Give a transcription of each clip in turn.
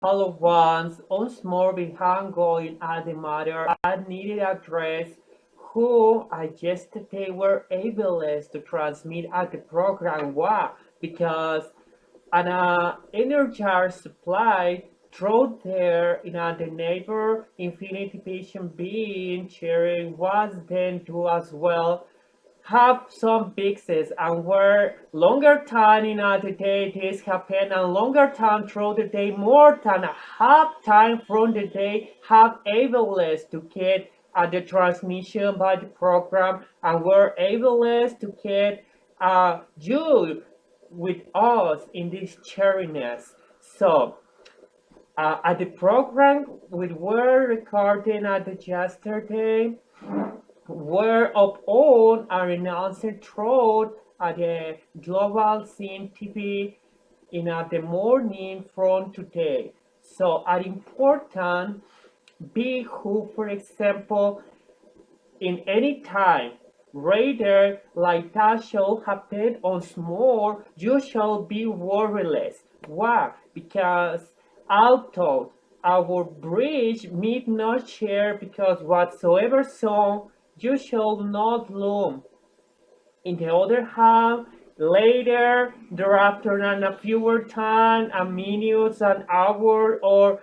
all at once more behind going at the matter I needed address who I yesterday were able to transmit at the program. Why? Because an energy supply through there in the neighbor infinity patient being sharing was then do as well have some fixes and where longer time in the day this happen and longer time through the day more than a half time from the day have ableness to get the transmission by the program and we're ableness to get you with us in this cheeriness. So at the program we were recording at the yesterday whereupon are announced throughout the global scene TV in the morning from today. So an important be who, for example, in any time, rather like that shall happen once more, you shall be worryless. Why? Because although our bridge meet not share because whatsoever song you shall not loom. In the other hand, later, thereafter, and a fewer time, a minutes, an hour, or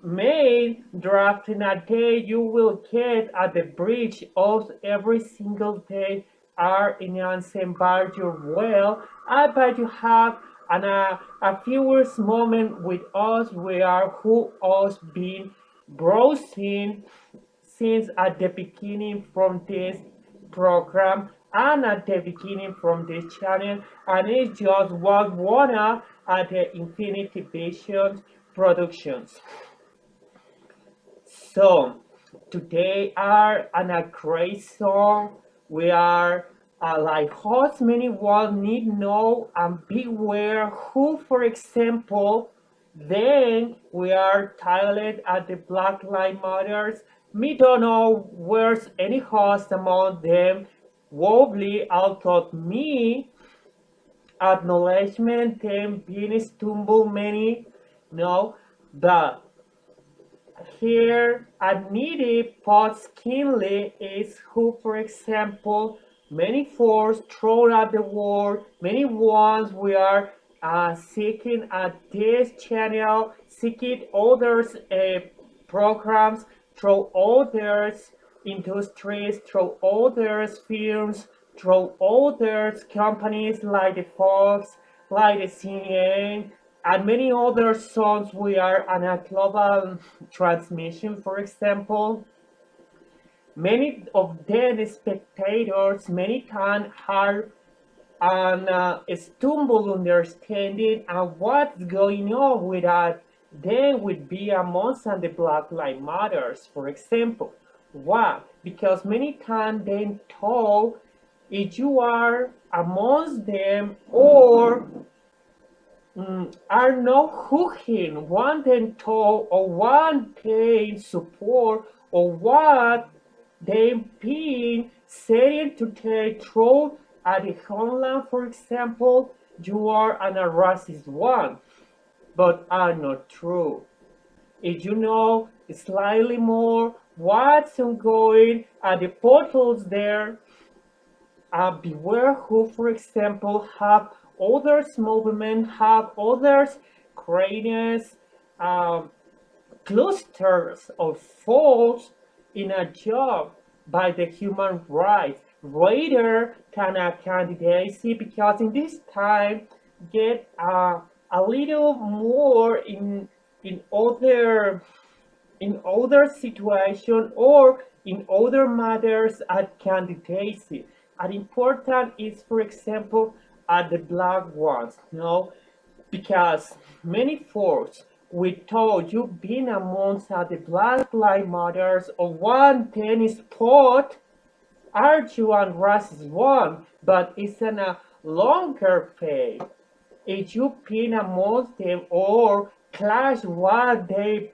may draft in a day, you will get at the bridge of every single day are enhancing by your well. I bet you have a fewer moment with us. We are who us been browsing since at the beginning from this program and at the beginning from this channel, and it's just what wanna at the Infinity Vision Productions. So today are on a great song. We are like host many one need know and beware who, for example, then we are titled at the Black Lives Matters. Me don't know where's any host among them. Wobbly out of me acknowledgement them being stumble many no but here, admitted Potts Kinley is who, for example, many force thrown at the world, many ones we are seeking at this channel, seeking others programs through others industries, through others films, through others companies like the Fox, like the CNN, and many other songs we are on a global transmission, for example. Many of the spectators many times are on stumble understanding and what's going on with that. They would be amongst and the Black Lives Matters, for example. Why? Because many times they told if you are amongst them or are not hooking one dental or one pain support or what they being saying to take through at the homeland, for example, you are an a racist one, but are not true. If you know slightly more what's ongoing at the portals there, beware who, for example, have others movement, have others greatness, um, clusters of faults in a job by the human rights rather than a candidacy because in this time get a little more in other situation or in other matters at candidacy. And important is, for example, at the black ones, because many folks we told you been amongst the Black Lives Matters of one tennis sport, argue and racist one, but it's in a longer phase. If you been amongst them or clash what they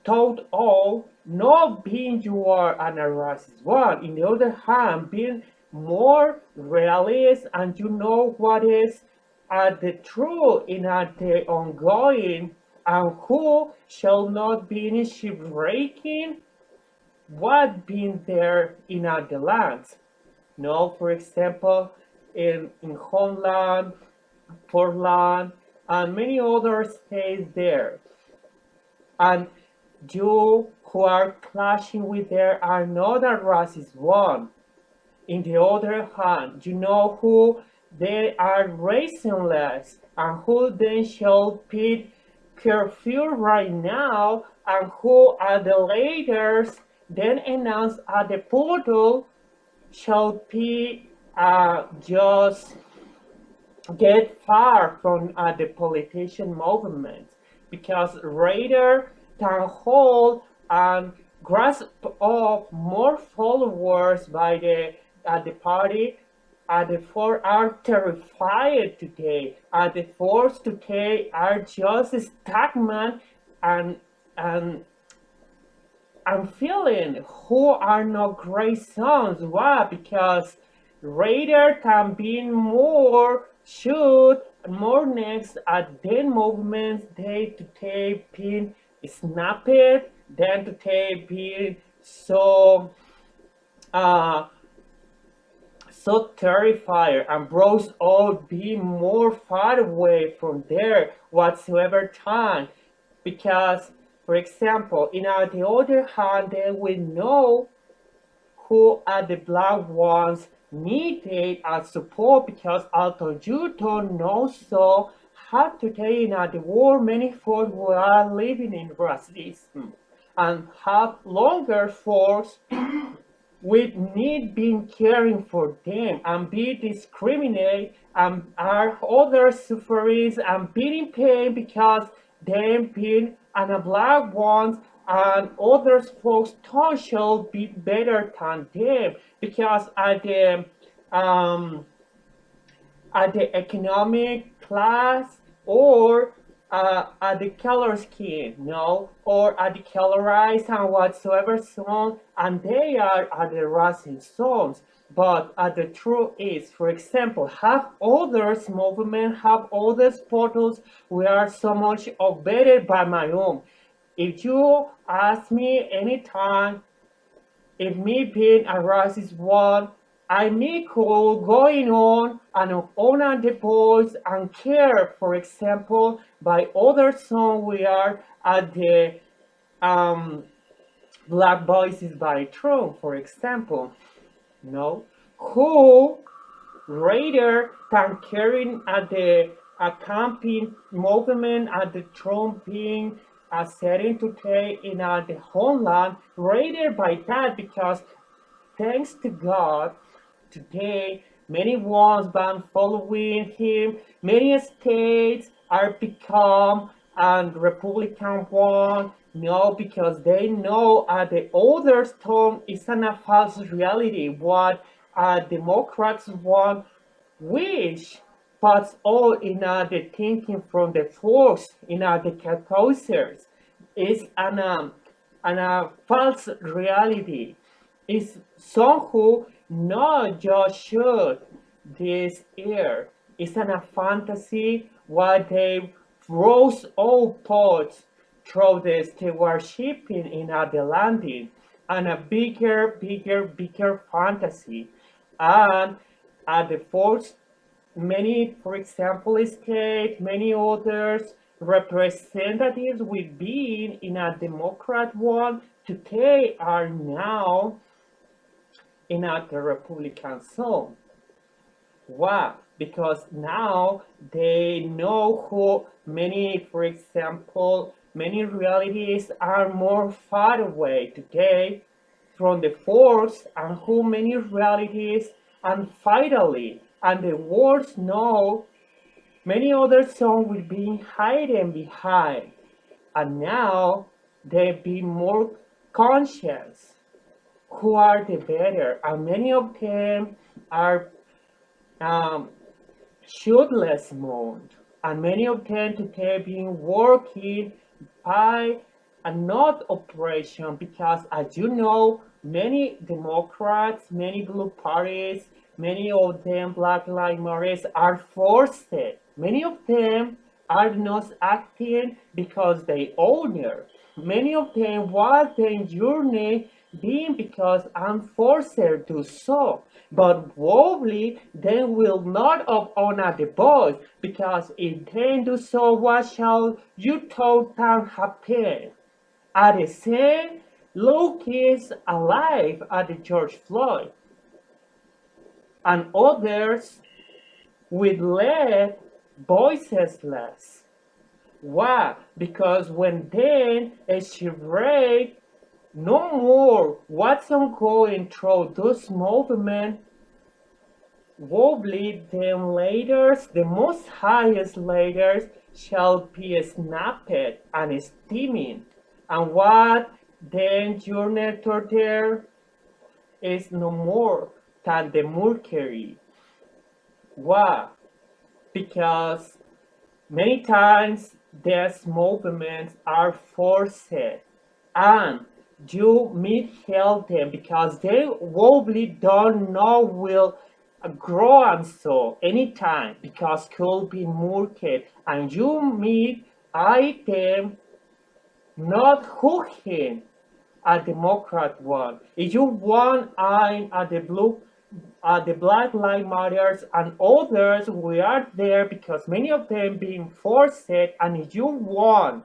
taught all, not being you are an racist one. In the other hand, being more realist and you know what is the truth in the ongoing and who shall not be in shipbreaking what been there in the lands. No, for example, in Homeland, Portland, and many other states there. And you who are clashing with there are not a racist one. In the other hand, you know who they are rationless and who then shall be curfew right now and who are the leaders then announce at the portal shall be just get far from the politician movement because rather than hold and grasp of more followers by the party the four are terrified today. The fours today are just stagnant and and I'm feeling who are not great sons. Why? Because rather than being more shoot and more next at then movements day to day being snapped, then to take being so uh so terrified and bros all be more far away from there whatsoever time because for example the other hand they will know who are the black ones needed as support because although you don't know so how today in the world many folks who are living in racism and have longer force we need being caring for them and be discriminated and are other sufferings and being in pain because them being and a black ones and others folks thought shall be better than them because um at the economic class or at the color scheme, no, or at the colorized and whatsoever zone, and they are at the rising zones. But the truth is, for example, have others movement, have others portals, we are so much better by my own. If you ask me anytime if me being a racist one, I may call going on honor the boys and care, for example, by other song we are at the um, Black Voices by Throne, for example, no, who rather than carrying at the campaign movement at the Trump being setting today in the homeland, rather by that because thanks to God, today many ones been following him. Many states are become and Republican one. No, because they know the other storm is a false reality. What Democrats want, which puts all in the thinking from the folks in the Caucasians is an false reality is somehow not just shoot this air. It's a fantasy what they rose all pods through the stewardshiping in the landing and a bigger fantasy. And at the fourth many, for example, state, many others representatives will be in a Democrat one today are now in the Republican zone. Why? Because now they know who many, for example, many realities are more far away today from the force and who many realities and finally and the words know many other songs will be hidden behind and now they be more conscious who are the better and many of them are um, shootless mode and many of them today being working by a not operation because as you know many Democrats, many blue parties, many of them Black Lives Matter are forced. Many of them are not acting because they honor. Many of them want their journey being because I'm forced to do so. But probably they will not honor the voice, because if they do so, what shall you thought can happen? At the same, Luke is alive at the George Floyd, and others with left voiceless. Why? Because when then she read no more what's ongoing through those movements, wobbly then later, the most highest later shall be snapped and steaming. And what then journey to there is no more than the mercury. Why? Because many times these movements are forced, and you may help them because they probably don't know will grow and so anytime, because could be market, and you meet item not hooking a Democrat one. If you want I'm at the blue the Black Lives Matters and others, we are there because many of them being forced, and if you want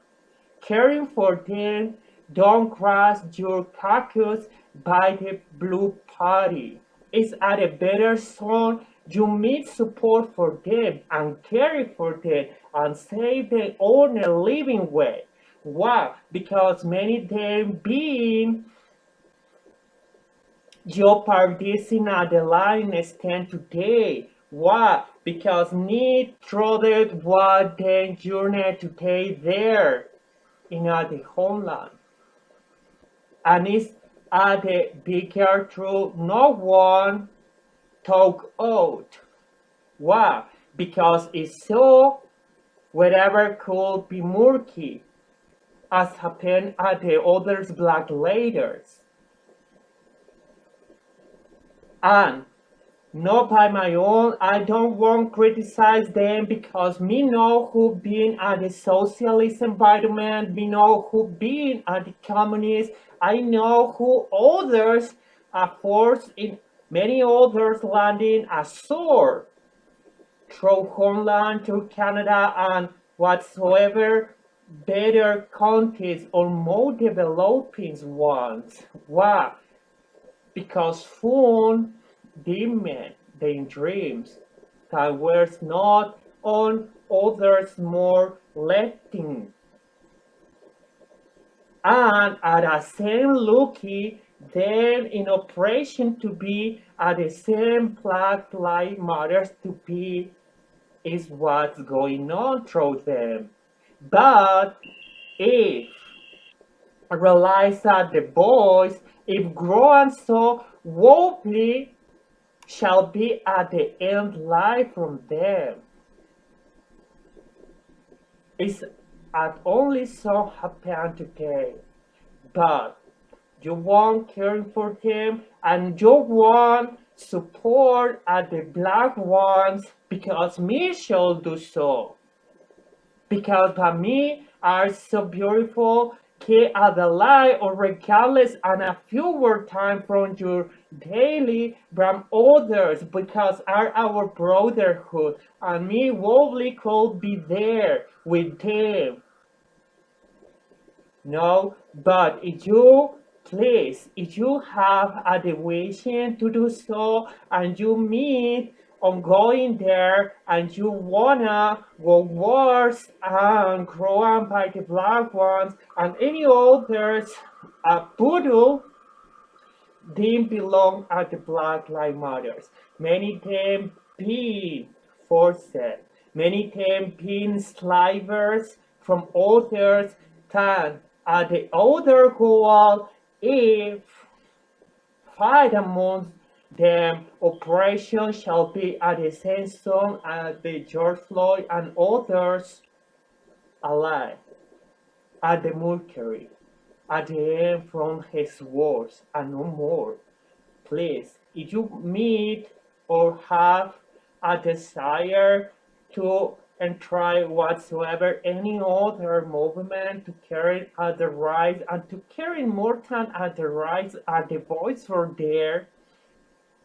caring for them, don't cross your caucus by the blue party. It's at a better zone. You need support for them and care for them and save them on a living way. Why? Because many of them being jeopardizing the line stand today. Why? Because need trotted what the journey today there in the homeland. And it's at the bigger truth no one talk out. Why? Because it's so whatever could be murky, as happened at the others black leaders. And not by my own, I don't want to criticize them because me know who been at the socialist environment, me know who been at the communist, I know who others are forced in many others landing a sword through homeland to Canada and whatsoever better countries or more developing ones. Why? Because fun dimmed their dreams that were not on others more lifting. And at the same lucky, then in operation to be at the same Black Lives Matters to be is what's going on through them. But if realize that the boys, if grown so woefully, shall be at the end life from them. It's at only so happen today. But you want caring for them and you want support at the black ones because me shall do so. Because by me are so beautiful, que the light or regardless and a fewer time from your daily from others because are our brotherhood and me wobbly could be there with them. No, but if you please, if you have a deviation to do so and you meet on going there and you wanna go worse and grow up by the black ones and any others voodoo didn't belong at the Black Lives Matters. Many them being forced, many them being slavers from others than at the other goal if fight among them operation shall be at the same song as the George Floyd and others alive at the mercury at the end from his words and no more. Please, if you meet or have a desire to and try whatsoever any other movement to carry at the rise and to carry more than at the rise at the voice for there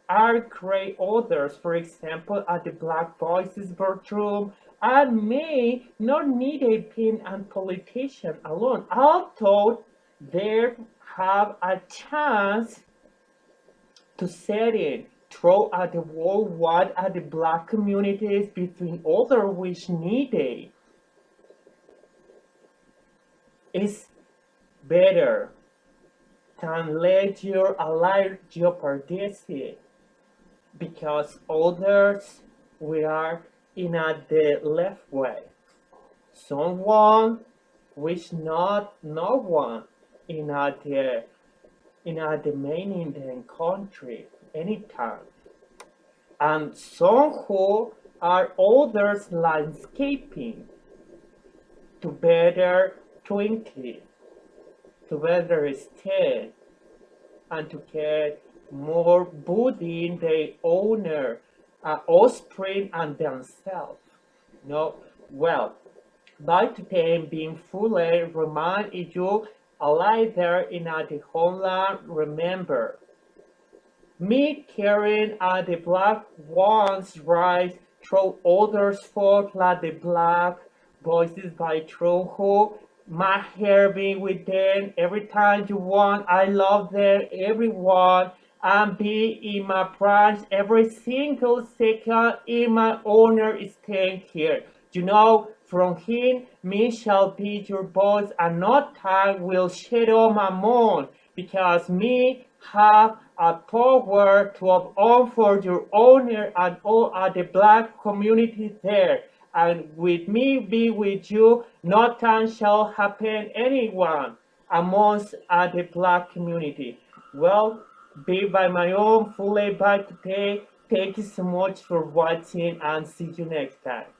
are great others, for example, at the Black Voices Boardroom, and may not need a pin and politician alone, although they have a chance to set in throw at the worldwide at the black communities between other which need it is better than let your ally jeopardize it because others we are in a the left way. Someone which not no one in a the main Indian country anytime. And some who are others landscaping to better twinkle, to better stay, and to get more booty in their owner, offspring and themselves. No, well, by today being fully remind you alive there in the homeland, remember me carrying the black ones rise through others fought like the black voices by through who my hair being with them every time you want. I love them, everyone, and be in my branch every single second in my honor is staying here. You know, from him me shall be your voice, and not time will shadow my moon, because me have a power to uphold for your honor and all the black community there. And with me be with you, nothing shall happen anyone amongst the black community. Well, be by my own fully by today. Thank you so much for watching and see you next time.